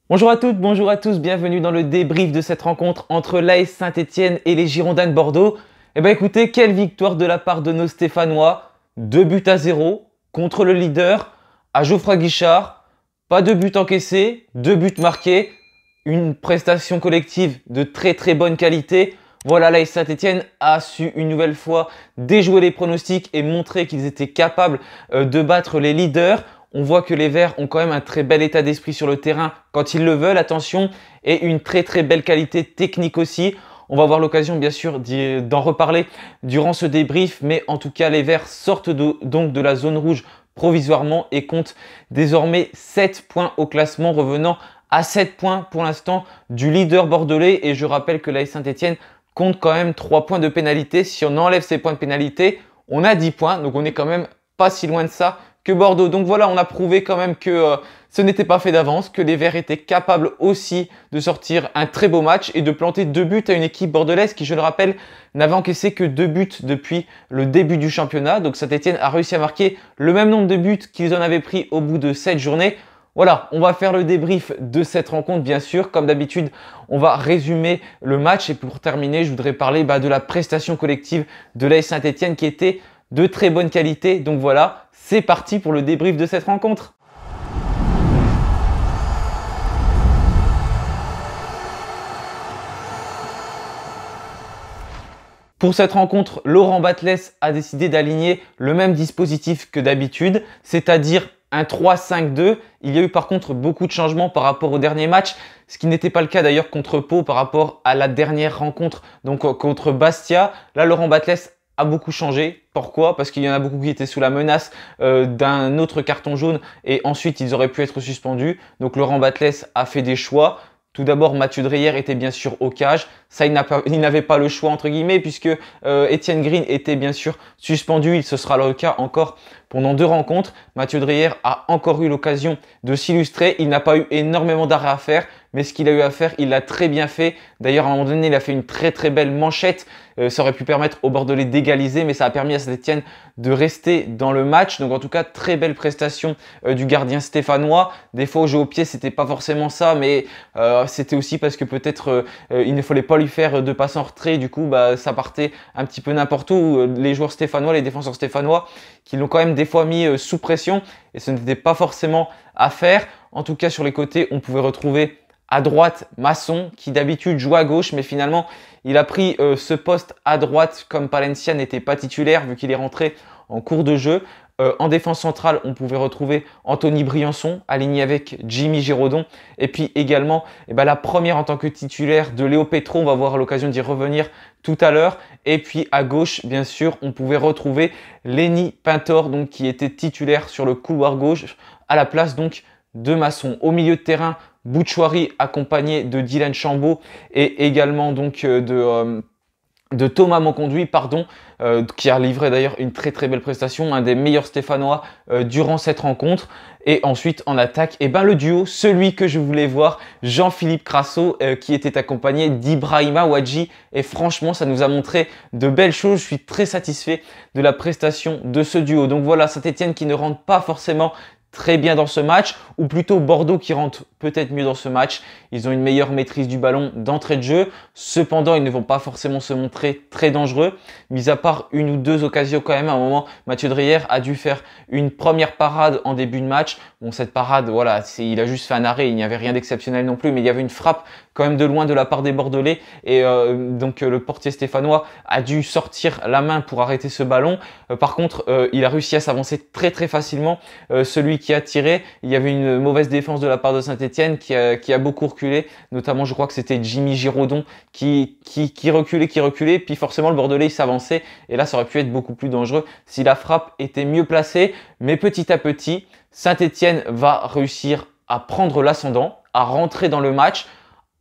Bonjour à toutes, bonjour à tous, bienvenue dans le débrief de cette rencontre entre l'AS Saint-Étienne et les Girondins de Bordeaux. Eh bien écoutez, quelle victoire de la part de nos Stéphanois, 2 buts à 0 contre le leader, à Geoffroy Guichard, pas de but encaissé, 2 buts marqués, une prestation collective de très bonne qualité. Voilà, l'AS Saint-Étienne a su une nouvelle fois déjouer les pronostics et montrer qu'ils étaient capables de battre les leaders. On voit que les Verts ont quand même un très bel état d'esprit sur le terrain quand ils le veulent, attention, et une très belle qualité technique aussi. On va avoir l'occasion bien sûr d'en reparler durant ce débrief, mais en tout cas les Verts sortent donc de la zone rouge provisoirement et comptent désormais 7 points au classement, revenant à 7 points pour l'instant du leader bordelais. Et je rappelle que l'AS Saint-Étienne compte quand même 3 points de pénalité. Si on enlève ces points de pénalité, on a 10 points, donc on est quand même pas si loin de ça que Bordeaux. Donc voilà, on a prouvé quand même que ce n'était pas fait d'avance, que les Verts étaient capables aussi de sortir un très beau match et de planter 2 buts à une équipe bordelaise qui, je le rappelle, n'avait encaissé que 2 buts depuis le début du championnat. Donc Saint-Étienne a réussi à marquer le même nombre de buts qu'ils en avaient pris au bout de 7 journées. Voilà, on va faire le débrief de cette rencontre, bien sûr. Comme d'habitude, on va résumer le match. Et pour terminer, je voudrais parler de la prestation collective de l'AS Saint-Étienne qui était de très bonne qualité. Donc voilà, c'est parti pour le débrief de cette rencontre. Pour cette rencontre, Laurent Batles a décidé d'aligner le même dispositif que d'habitude, c'est-à-dire un 3-5-2. Il y a eu par contre beaucoup de changements par rapport au dernier match, ce qui n'était pas le cas d'ailleurs contre Pau par rapport à la dernière rencontre, donc contre Bastia. Là, Laurent Batles a beaucoup changé. Pourquoi? Parce qu'il y en a beaucoup qui étaient sous la menace d'un autre carton jaune et ensuite ils auraient pu être suspendus. Donc Laurent Batles a fait des choix. Tout d'abord, Mathieu Dreyer était bien sûr au cage. Ça, il n'avait pas le choix entre guillemets puisque Étienne Green était bien sûr suspendu. Il se sera le cas encore pendant 2 rencontres. Mathieu Dreyer a encore eu l'occasion de s'illustrer. Il n'a pas eu énormément d'arrêts à faire, mais ce qu'il a eu à faire, il l'a très bien fait. D'ailleurs, à un moment donné, il a fait une très belle manchette. Ça aurait pu permettre aux Bordelais d'égaliser, mais ça a permis à Saint-Étienne de rester dans le match. Donc en tout cas, très belle prestation du gardien stéphanois. Des fois au jeu au pied, c'était pas forcément ça, mais c'était aussi parce que peut-être il ne fallait pas lui faire de passe en retrait. Du coup, ça partait un petit peu n'importe où. Les joueurs stéphanois, les défenseurs stéphanois, qui l'ont quand même des fois mis sous pression et ce n'était pas forcément à faire. En tout cas, sur les côtés, on pouvait retrouver à droite Masson qui d'habitude joue à gauche, mais finalement il a pris ce poste à droite comme Palencia n'était pas titulaire vu qu'il est rentré en cours de jeu. En défense centrale, on pouvait retrouver Anthony Briançon aligné avec Jimmy Giraudon. Et puis également la première en tant que titulaire de Léo Petro. On va avoir l'occasion d'y revenir tout à l'heure. Et puis à gauche, bien sûr, on pouvait retrouver Lenny Pintor donc, qui était titulaire sur le couloir gauche à la place donc de Masson. Au milieu de terrain, Bouchouari accompagné de Dylan Chambaud et également donc de Thomas Monconduit, qui a livré d'ailleurs une très belle prestation, un des meilleurs Stéphanois durant cette rencontre. Et ensuite en attaque, le duo, celui que je voulais voir, Jean-Philippe Crasso, qui était accompagné d'Ibrahima Ouadji. Et franchement, ça nous a montré de belles choses. Je suis très satisfait de la prestation de ce duo. Donc voilà, Saint-Étienne qui ne rentre pas forcément très bien dans ce match, ou plutôt Bordeaux qui rentre peut-être mieux dans ce match. Ils ont une meilleure maîtrise du ballon d'entrée de jeu. Cependant, ils ne vont pas forcément se montrer très dangereux. Mis à part une ou 2 occasions quand même, à un moment, Mathieu Dreyer a dû faire une première parade en début de match. Bon, cette parade, voilà, il a juste fait un arrêt, il n'y avait rien d'exceptionnel non plus, mais il y avait une frappe quand même de loin de la part des Bordelais. Et donc le portier stéphanois a dû sortir la main pour arrêter ce ballon. Par contre, il a réussi à s'avancer très facilement. Celui qui a tiré, il y avait une mauvaise défense de la part de Saint-Étienne qui a beaucoup reculé. Notamment, je crois que c'était Jimmy Giraudon qui reculait. Puis forcément, le Bordelais, il s'avançait. Et là, ça aurait pu être beaucoup plus dangereux si la frappe était mieux placée. Mais petit à petit, Saint-Étienne va réussir à prendre l'ascendant, à rentrer dans le match,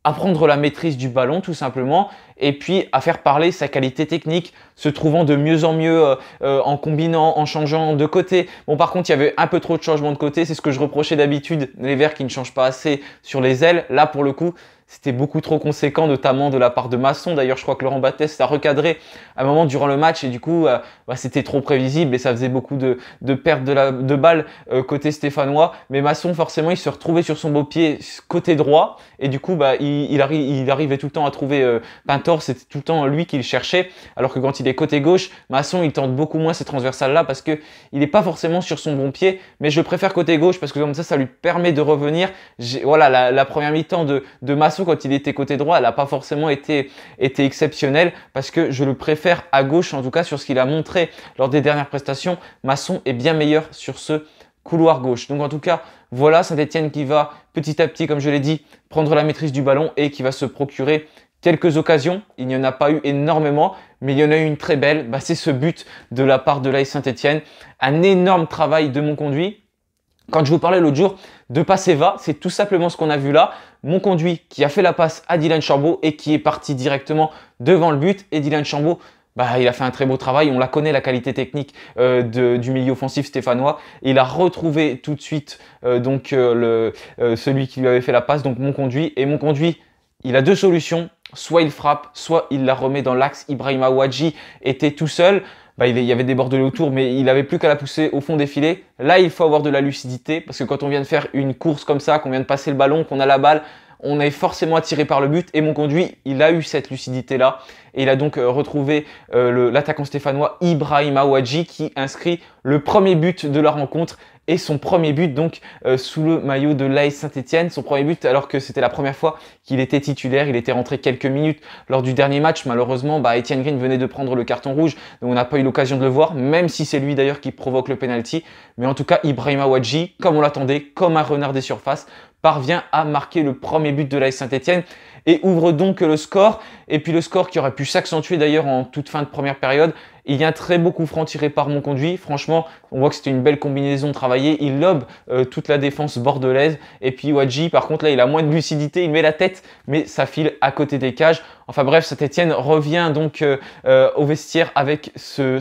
à prendre la maîtrise du ballon tout simplement. et puis à faire parler sa qualité technique, se trouvant de mieux en mieux en combinant, en changeant de côté. Bon, par contre, il y avait un peu trop de changements de côté, c'est ce que je reprochais d'habitude, les Verts qui ne changent pas assez sur les ailes. Là, pour le coup, c'était beaucoup trop conséquent, notamment de la part de Masson. D'ailleurs, je crois que Laurent Batles a recadré à un moment durant le match et du coup, c'était trop prévisible et ça faisait beaucoup de pertes de balles côté stéphanois. Mais Masson, forcément, il se retrouvait sur son beau pied côté droit et du coup, il arrivait tout le temps à trouver Pintor. C'était tout le temps lui qui le cherchait. Alors que quand il est côté gauche, Masson, il tente beaucoup moins ces transversales-là parce que il n'est pas forcément sur son bon pied. Mais je le préfère côté gauche parce que comme ça lui permet de revenir. Voilà, la première mi-temps de Masson, quand il était côté droit, elle n'a pas forcément été exceptionnelle parce que je le préfère à gauche, en tout cas sur ce qu'il a montré lors des dernières prestations. Masson est bien meilleur sur ce couloir gauche. Donc en tout cas, voilà Saint-Etienne qui va petit à petit, comme je l'ai dit, prendre la maîtrise du ballon et qui va se procurer quelques occasions. Il n'y en a pas eu énormément, mais il y en a eu une très belle. C'est ce but de la part de l'AS Saint-Etienne. Un énorme travail de Monconduit. Quand je vous parlais l'autre jour de Passeva, c'est tout simplement ce qu'on a vu là. Monconduit qui a fait la passe à Dylan Chambaud et qui est parti directement devant le but. Et Dylan Chambaud, il a fait un très beau travail. On la connaît, la qualité technique du milieu offensif stéphanois. Il a retrouvé tout de suite celui qui lui avait fait la passe, donc Monconduit. Et Monconduit, il a deux solutions. Soit il frappe, soit il la remet dans l'axe. Ibrahima Ouadji était tout seul. Il y avait des bordelais autour, mais il n'avait plus qu'à la pousser au fond des filets. Là, il faut avoir de la lucidité parce que quand on vient de faire une course comme ça, qu'on vient de passer le ballon, qu'on a la balle, on est forcément attiré par le but. Et Monconduit, il a eu cette lucidité-là. Et il a donc retrouvé l'attaquant stéphanois Ibrahima Ouadji qui inscrit le premier but de la rencontre. Et son premier but donc sous le maillot de l'AS Saint-Etienne. Son premier but alors que c'était la première fois qu'il était titulaire. Il était rentré quelques minutes lors du dernier match. Malheureusement, Etienne Green venait de prendre le carton rouge. Donc on n'a pas eu l'occasion de le voir, même si c'est lui d'ailleurs qui provoque le penalty. Mais en tout cas, Ibrahima Ouadji, comme on l'attendait, comme un renard des surfaces, parvient à marquer le premier but de l'AS Saint-Etienne et ouvre donc le score. Et puis le score qui aurait pu s'accentuer d'ailleurs en toute fin de première période. Il y a un très beau coup franc tiré par Monconduit. Franchement, on voit que c'était une belle combinaison travaillée. Il lobe toute la défense bordelaise. Et puis Ouadji, par contre, là, il a moins de lucidité. Il met la tête, mais ça file à côté des cages. Enfin bref, Saint-Etienne revient donc au vestiaire avec ce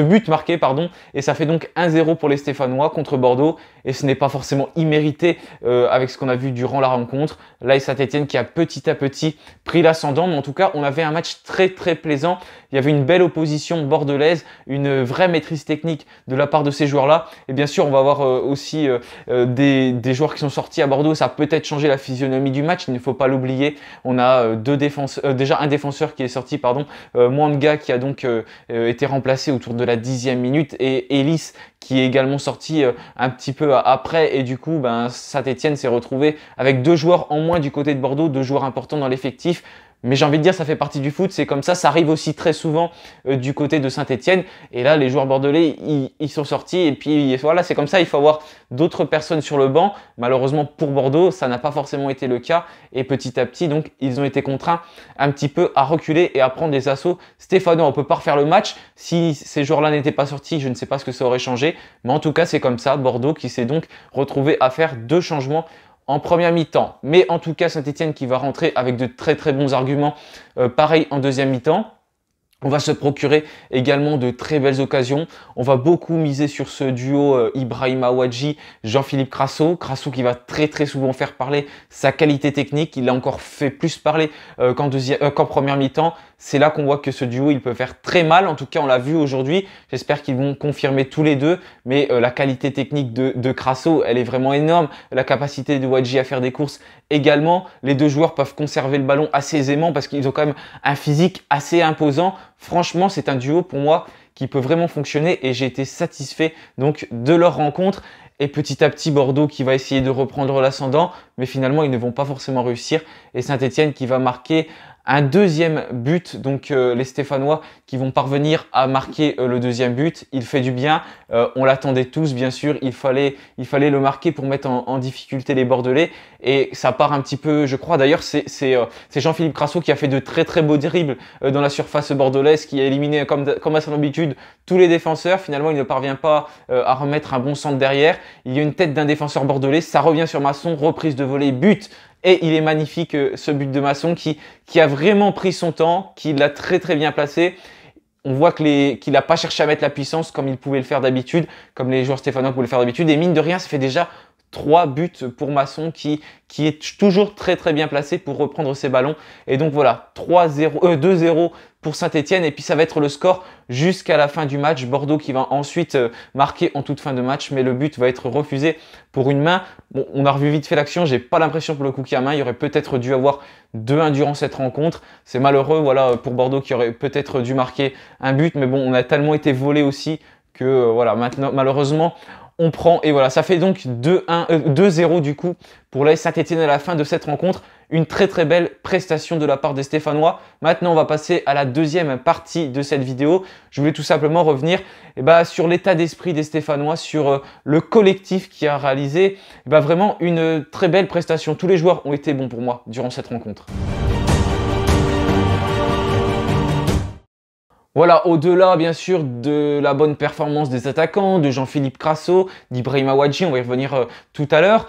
but marqué, pardon. Et ça fait donc 1-0 pour les Stéphanois contre Bordeaux. Et ce n'est pas forcément immérité avec ce qu'on a vu durant la rencontre. Là, Saint-Etienne qui a petit à petit pris l'ascendant. Mais en tout cas, on avait un match très très plaisant. Il y avait une belle opposition bordelaise, une vraie maîtrise technique de la part de ces joueurs-là. Et bien sûr, on va avoir aussi des joueurs qui sont sortis à Bordeaux. Ça a peut-être changé la physionomie du match, il ne faut pas l'oublier. On a déjà un défenseur qui est sorti, Mwanga qui a donc été remplacé autour de la 10e minute et Elis qui est également sorti un petit peu après. Et du coup, Saint-Etienne s'est retrouvé avec deux joueurs en moins du côté de Bordeaux, deux joueurs importants dans l'effectif. Mais j'ai envie de dire, ça fait partie du foot, c'est comme ça arrive aussi très souvent du côté de Saint-Etienne. Et là, les joueurs bordelais, ils sont sortis. Et puis voilà, c'est comme ça, il faut avoir d'autres personnes sur le banc. Malheureusement pour Bordeaux, ça n'a pas forcément été le cas. Et petit à petit, donc, ils ont été contraints un petit peu à reculer et à prendre des assauts stéphanois. On ne peut pas refaire le match. Si ces joueurs-là n'étaient pas sortis, je ne sais pas ce que ça aurait changé. Mais en tout cas, c'est comme ça. Bordeaux qui s'est donc retrouvé à faire deux changements en première mi-temps. Mais en tout cas, Saint-Etienne qui va rentrer avec de très très bons arguments, pareil en deuxième mi-temps. On va se procurer également de très belles occasions. On va beaucoup miser sur ce duo Ibrahima Ouadji, Jean-Philippe Crasso. Crasso qui va très très souvent faire parler sa qualité technique. Il a encore fait plus parler qu'en première mi-temps. C'est là qu'on voit que ce duo, il peut faire très mal. En tout cas, on l'a vu aujourd'hui. J'espère qu'ils vont confirmer tous les deux. Mais la qualité technique de Crasso, elle est vraiment énorme. La capacité de Ouadji à faire des courses également. Les deux joueurs peuvent conserver le ballon assez aisément parce qu'ils ont quand même un physique assez imposant. Franchement, c'est un duo pour moi qui peut vraiment fonctionner et j'ai été satisfait donc de leur rencontre. Et petit à petit, Bordeaux qui va essayer de reprendre l'ascendant, mais finalement, ils ne vont pas forcément réussir. Et Saint-Etienne qui va marquer un deuxième but, donc les Stéphanois qui vont parvenir à marquer le deuxième but. Il fait du bien, on l'attendait tous bien sûr, il fallait le marquer pour mettre en difficulté les Bordelais. Et ça part un petit peu, je crois d'ailleurs, c'est Jean-Philippe Crasso qui a fait de très très beaux dribbles dans la surface bordelaise, qui a éliminé comme à son habitude tous les défenseurs. Finalement, il ne parvient pas à remettre un bon centre derrière. Il y a une tête d'un défenseur bordelais, ça revient sur Masson, reprise de volée, but Et il est magnifique ce but de Masson qui a vraiment pris son temps, qui l'a très très bien placé. On voit qu'il n'a pas cherché à mettre la puissance comme il pouvait le faire d'habitude, comme les joueurs stéphanois pouvaient le faire d'habitude. Et mine de rien, ça fait déjà 3 buts pour Masson qui est toujours très très bien placé pour reprendre ses ballons. Et donc voilà, 2-0 pour Saint-Etienne. Et puis ça va être le score jusqu'à la fin du match. Bordeaux qui va ensuite marquer en toute fin de match. Mais le but va être refusé pour une main. Bon, on a revu vite fait l'action. J'ai pas l'impression pour le coup qu'il y a main. Il aurait peut-être dû avoir 2-1 durant cette rencontre. C'est malheureux voilà, pour Bordeaux qui aurait peut-être dû marquer un but. Mais bon, on a tellement été volé aussi que voilà, maintenant malheureusement on prend et voilà, ça fait donc 2-0 du coup pour l'AS Saint-Etienne à la fin de cette rencontre. Une très très belle prestation de la part des Stéphanois. Maintenant, on va passer à la deuxième partie de cette vidéo. Je voulais tout simplement revenir sur l'état d'esprit des Stéphanois, sur le collectif qui a réalisé vraiment une très belle prestation. Tous les joueurs ont été bons pour moi durant cette rencontre. Voilà, au-delà bien sûr de la bonne performance des attaquants, de Jean-Philippe Crasso, d'Ibrahima Wadji, on va y revenir tout à l'heure,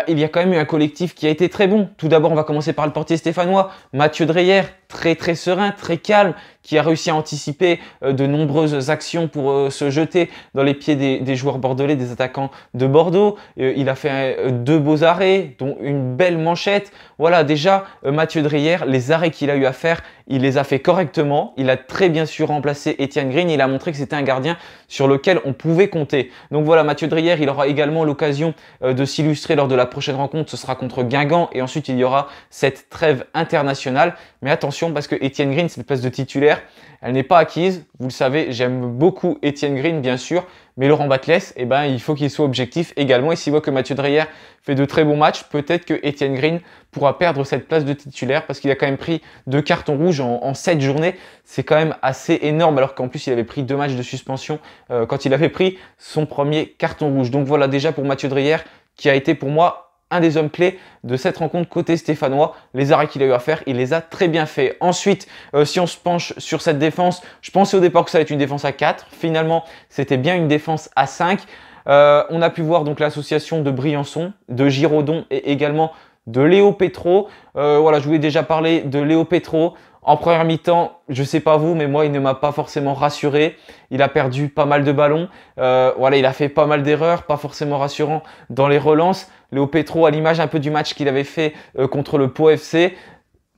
il y a quand même eu un collectif qui a été très bon. Tout d'abord, on va commencer par le portier stéphanois, Mathieu Dreyer, très très serein, très calme, qui a réussi à anticiper de nombreuses actions pour se jeter dans les pieds des joueurs bordelais, des attaquants de Bordeaux. Il a fait 2 beaux arrêts, dont une belle manchette. Voilà, déjà, Mathieu Dreyer, les arrêts qu'il a eu à faire, il les a fait correctement. Il a très bien su remplacer Étienne Green. Il a montré que c'était un gardien sur lequel on pouvait compter. Donc voilà, Mathieu Dreyer, il aura également l'occasion de s'illustrer lors de la prochaine rencontre. Ce sera contre Guingamp et ensuite il y aura cette trêve internationale. Mais attention parce que Étienne Green, cette place de titulaire, elle n'est pas acquise. Vous le savez, j'aime beaucoup Étienne Green bien sûr. Mais Laurent Batles, il faut qu'il soit objectif également. Et s'il voit que Mathieu Dreyer fait de très bons matchs, peut-être que Étienne Green pourra perdre cette place de titulaire parce qu'il a quand même pris 2 cartons rouges en 7 journées. C'est quand même assez énorme alors qu'en plus il avait pris 2 matchs de suspension quand il avait pris son premier carton rouge. Donc voilà déjà pour Mathieu Dreyer qui a été pour moi un des hommes clés de cette rencontre côté stéphanois. Les arrêts qu'il a eu à faire, il les a très bien fait. Ensuite, si on se penche sur cette défense, je pensais au départ que ça allait être une défense à 4. Finalement, c'était bien une défense à 5. On a pu voir donc l'association de Briançon, de Giraudon et également de Léo Petro. Voilà, je vous ai déjà parlé de Léo Petro. En première mi-temps, je sais pas vous, mais moi, il ne m'a pas forcément rassuré. Il a perdu pas mal de ballons. Voilà, il a fait pas mal d'erreurs, pas forcément rassurant dans les relances. Léo Petro, à l'image un peu du match qu'il avait fait contre le Pau FC.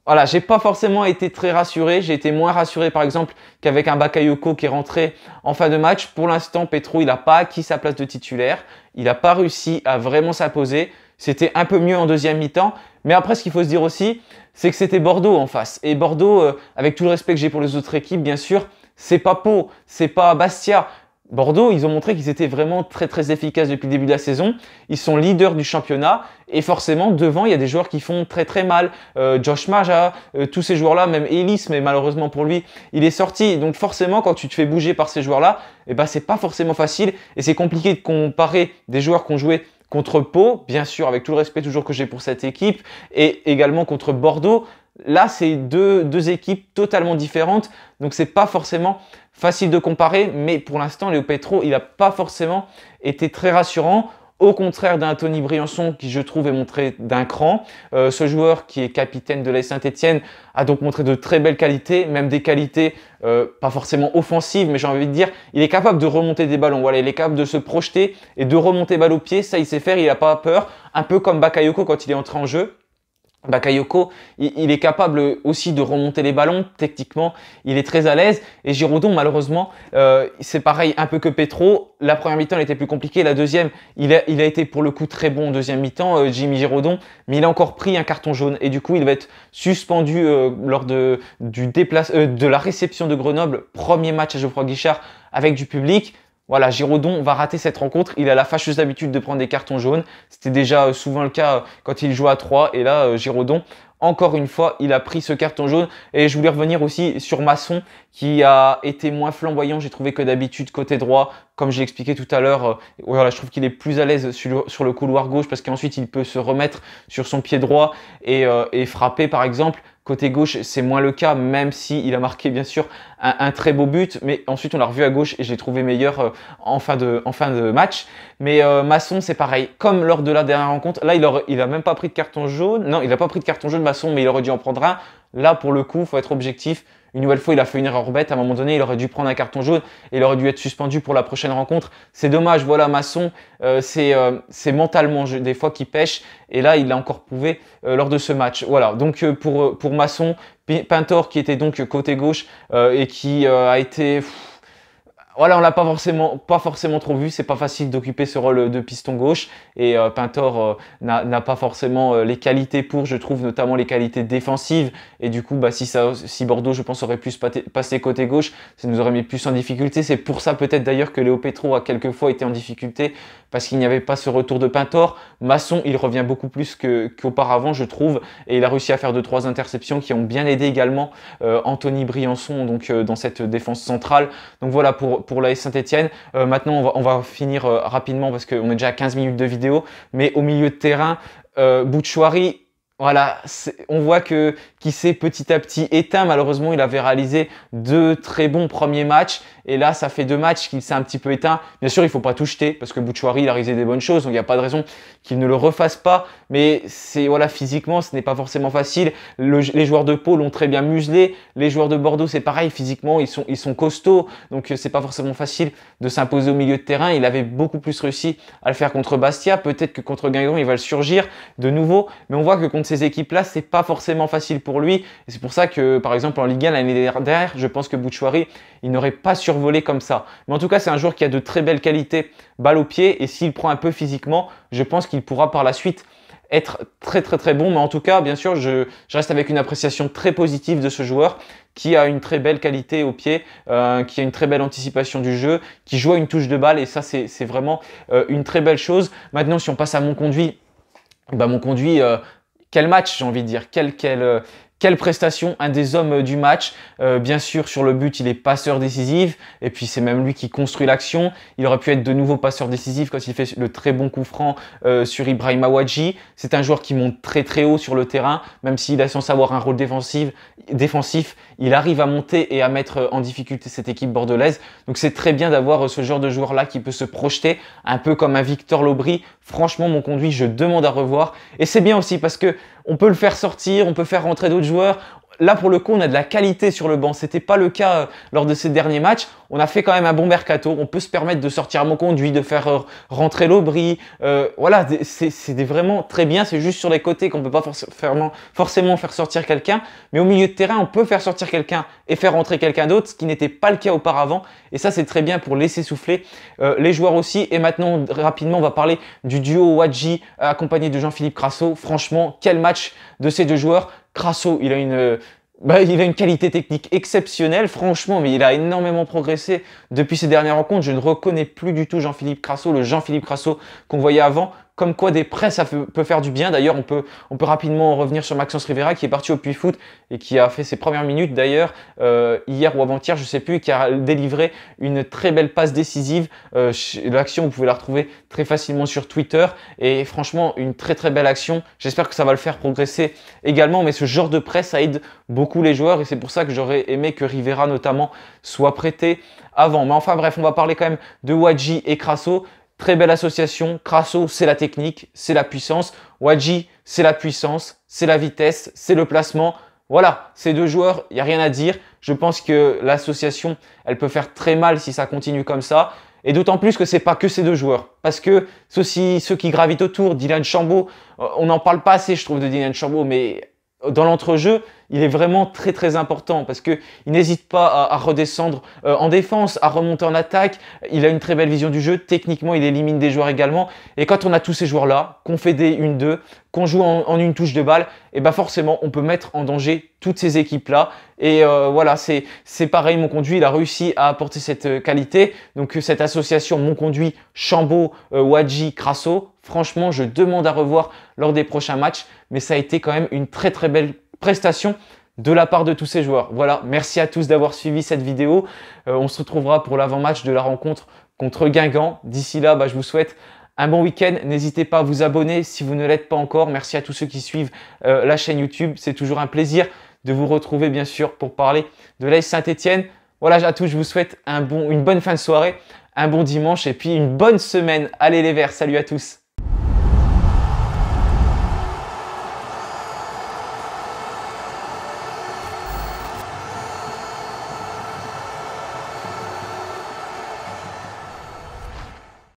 Voilà, j'ai pas forcément été très rassuré. J'ai été moins rassuré, par exemple, qu'avec un Bakayoko qui est rentré en fin de match. Pour l'instant, Petro, il n'a pas acquis sa place de titulaire. Il n'a pas réussi à vraiment s'imposer. C'était un peu mieux en deuxième mi-temps. Mais après, ce qu'il faut se dire aussi, c'est que c'était Bordeaux en face. Et Bordeaux, avec tout le respect que j'ai pour les autres équipes, bien sûr, c'est pas Pau, c'est pas Bastia. Bordeaux, ils ont montré qu'ils étaient vraiment très très efficaces depuis le début de la saison. Ils sont leaders du championnat et forcément devant il y a des joueurs qui font très très mal. Josh Maja, tous ces joueurs-là, même Ellis, mais malheureusement pour lui, il est sorti. Donc forcément quand tu te fais bouger par ces joueurs-là, c'est pas forcément facile et c'est compliqué de comparer des joueurs qui ont joué contre Pau, bien sûr avec tout le respect toujours que j'ai pour cette équipe, et également contre Bordeaux. Là, c'est deux équipes totalement différentes, donc c'est pas forcément facile de comparer, mais pour l'instant, Léo Petro, il n'a pas forcément été très rassurant. Au contraire d'un Tony Briançon qui, je trouve, est montré d'un cran. Ce joueur qui est capitaine de l'AS Saint-Etienne a donc montré de très belles qualités, même des qualités pas forcément offensives, mais j'ai envie de dire, il est capable de remonter des ballons. Voilà, il est capable de se projeter et de remonter balle au pied. Ça, il sait faire, il n'a pas peur. Un peu comme Bakayoko quand il est entré en jeu. Bakayoko, il est capable aussi de remonter les ballons, techniquement, il est très à l'aise. Et Giraudon, malheureusement, c'est pareil un peu que Petro. La première mi-temps, elle était plus compliquée. La deuxième, il a été pour le coup très bon en deuxième mi-temps, Jimmy Giraudon. Mais il a encore pris un carton jaune. Et du coup, il va être suspendu lors de la réception de Grenoble. Premier match à Geoffroy Guichard avec du public. Voilà, Giraudon va rater cette rencontre. Il a la fâcheuse habitude de prendre des cartons jaunes. C'était déjà souvent le cas quand il jouait à 3. Et là, Giraudon, encore une fois, il a pris ce carton jaune. Et je voulais revenir aussi sur Masson qui a été moins flamboyant, j'ai trouvé, que d'habitude côté droit. Comme j'ai expliqué tout à l'heure, voilà, je trouve qu'il est plus à l'aise sur le couloir gauche parce qu'ensuite il peut se remettre sur son pied droit et frapper par exemple. Côté gauche, c'est moins le cas, même s'il a marqué bien sûr un très beau but. Mais ensuite, on l'a revu à gauche et je l'ai trouvé meilleur en fin de match. Mais Masson, c'est pareil. Comme lors de la dernière rencontre, là, il a même pas pris de carton jaune. Non, il n'a pas pris de carton jaune, Masson, mais il aurait dû en prendre un. Là, pour le coup, il faut être objectif. Une nouvelle fois, il a fait une erreur bête. À un moment donné, il aurait dû prendre un carton jaune et il aurait dû être suspendu pour la prochaine rencontre. C'est dommage. Voilà, Masson, c'est mentalement des fois qu'il pêche. Et là, il l'a encore prouvé lors de ce match. Voilà, donc pour Masson, Pintor qui était donc côté gauche et qui a été... Voilà, on l'a pas forcément trop vu. C'est pas facile d'occuper ce rôle de piston gauche. Et Pintor n'a pas forcément les qualités pour, je trouve, notamment les qualités défensives. Et du coup, bah, si Bordeaux, je pense, aurait pu passer côté gauche, ça nous aurait mis plus en difficulté. C'est pour ça peut-être d'ailleurs que Léo Petro a quelquefois été en difficulté parce qu'il n'y avait pas ce retour de Pintor. Masson, il revient beaucoup plus qu'auparavant, je trouve. Et il a réussi à faire 2-3 interceptions qui ont bien aidé également Anthony Briançon donc, dans cette défense centrale. Donc voilà pour l'AS Saint-Etienne. Maintenant, on va finir rapidement parce qu'on est déjà à 15 minutes de vidéo. Mais au milieu de terrain, Bouchouari, voilà, on voit qu'il s'est petit à petit éteint. Malheureusement, il avait réalisé 2 très bons premiers matchs. Et là, ça fait 2 matchs qu'il s'est un petit peu éteint. Bien sûr, il ne faut pas tout jeter parce que Bouchouari, il a réalisé des bonnes choses. Donc, il n'y a pas de raison qu'il ne le refasse pas. Mais voilà, physiquement, ce n'est pas forcément facile. Les joueurs de Pau l'ont très bien muselé. Les joueurs de Bordeaux, c'est pareil. Physiquement, ils sont costauds. Donc, c'est pas forcément facile de s'imposer au milieu de terrain. Il avait beaucoup plus réussi à le faire contre Bastia. Peut-être que contre Guingamp, il va le surgir de nouveau. Mais on voit que contre ces équipes-là, c'est pas forcément facile pour lui. Et c'est pour ça que, par exemple, en Ligue 1 l'année dernière, je pense que Bouchouari, il n'aurait pas survolé comme ça. Mais en tout cas, c'est un joueur qui a de très belles qualités balle au pied. Et s'il prend un peu physiquement, je pense qu'il pourra par la suite être très bon. Mais en tout cas, bien sûr, je reste avec une appréciation très positive de ce joueur qui a une très belle qualité au pied, qui a une très belle anticipation du jeu, qui joue à une touche de balle. Et ça, c'est vraiment une très belle chose. Maintenant, si on passe à mon conduit, bah, mon conduit, quel match, j'ai envie de dire. Quelle prestation, un des hommes du match. Bien sûr, sur le but, il est passeur décisif. Et puis, c'est même lui qui construit l'action. Il aurait pu être de nouveau passeur décisif quand il fait le très bon coup franc sur Ibrahima Wadji. C'est un joueur qui monte très haut sur le terrain. Même s'il est censé avoir un rôle défensif, il arrive à monter et à mettre en difficulté cette équipe bordelaise. Donc, c'est très bien d'avoir ce genre de joueur-là qui peut se projeter, un peu comme un Victor Lobry. Franchement, mon conduit, je demande à revoir. Et c'est bien aussi parce que on peut le faire sortir, on peut faire rentrer d'autres joueurs. Là, pour le coup, on a de la qualité sur le banc. C'était pas le cas lors de ces derniers matchs. On a fait quand même un bon mercato. On peut se permettre de sortir mon conduit, de faire rentrer l'Aubry. Voilà, c'est vraiment très bien. C'est juste sur les côtés qu'on peut pas forcément faire sortir quelqu'un. Mais au milieu de terrain, on peut faire sortir quelqu'un et faire rentrer quelqu'un d'autre, ce qui n'était pas le cas auparavant. Et ça, c'est très bien pour laisser souffler les joueurs aussi. Et maintenant, rapidement, on va parler du duo Wadji accompagné de Jean-Philippe Crasso. Franchement, quel match de ces deux joueurs. Crasso, il a une qualité technique exceptionnelle, franchement, mais il a énormément progressé depuis ces dernières rencontres. Je ne reconnais plus du tout Jean-Philippe Crasso, le Jean-Philippe Crasso qu'on voyait avant. Comme quoi des prêts, ça peut faire du bien. D'ailleurs, on peut rapidement revenir sur Maxence Rivera qui est parti au Puy Foot et qui a fait ses premières minutes d'ailleurs hier ou avant-hier, je sais plus, et qui a délivré une très belle passe décisive. L'action, vous pouvez la retrouver très facilement sur Twitter et franchement, une très belle action. J'espère que ça va le faire progresser également, mais ce genre de prêt, ça aide beaucoup les joueurs et c'est pour ça que j'aurais aimé que Rivera notamment soit prêté avant. Mais enfin bref, on va parler quand même de Wadji et Crasso. Très belle association. Crasso, c'est la technique, c'est la puissance. Wadji, c'est la puissance, c'est la vitesse, c'est le placement. Voilà, ces deux joueurs, il n'y a rien à dire. Je pense que l'association, elle peut faire très mal si ça continue comme ça. Et d'autant plus que c'est pas que ces deux joueurs. Parce que ceux qui gravitent autour, Dylan Chambaud, on n'en parle pas assez, je trouve, de Dylan Chambaud, mais dans l'entrejeu, il est vraiment très important parce qu'il n'hésite pas à redescendre en défense, à remonter en attaque. Il a une très belle vision du jeu. Techniquement, il élimine des joueurs également. Et quand on a tous ces joueurs-là, qu'on fait des 1-2, qu'on joue en une touche de balle, et ben forcément, on peut mettre en danger toutes ces équipes-là. Et voilà, c'est pareil, mon conduit, il a réussi à apporter cette qualité. Donc cette association, mon conduit, Chambaud, Wadji, Crasso, franchement, je demande à revoir lors des prochains matchs. Mais ça a été quand même une très belle prestation de la part de tous ces joueurs. Voilà, merci à tous d'avoir suivi cette vidéo. On se retrouvera pour l'avant-match de la rencontre contre Guingamp. D'ici là, je vous souhaite un bon week-end. N'hésitez pas à vous abonner si vous ne l'êtes pas encore. Merci à tous ceux qui suivent la chaîne YouTube. C'est toujours un plaisir de vous retrouver bien sûr pour parler de l'AS Saint-Etienne. Voilà à tous, je vous souhaite une bonne fin de soirée, un bon dimanche et puis une bonne semaine. Allez les Verts, salut à tous.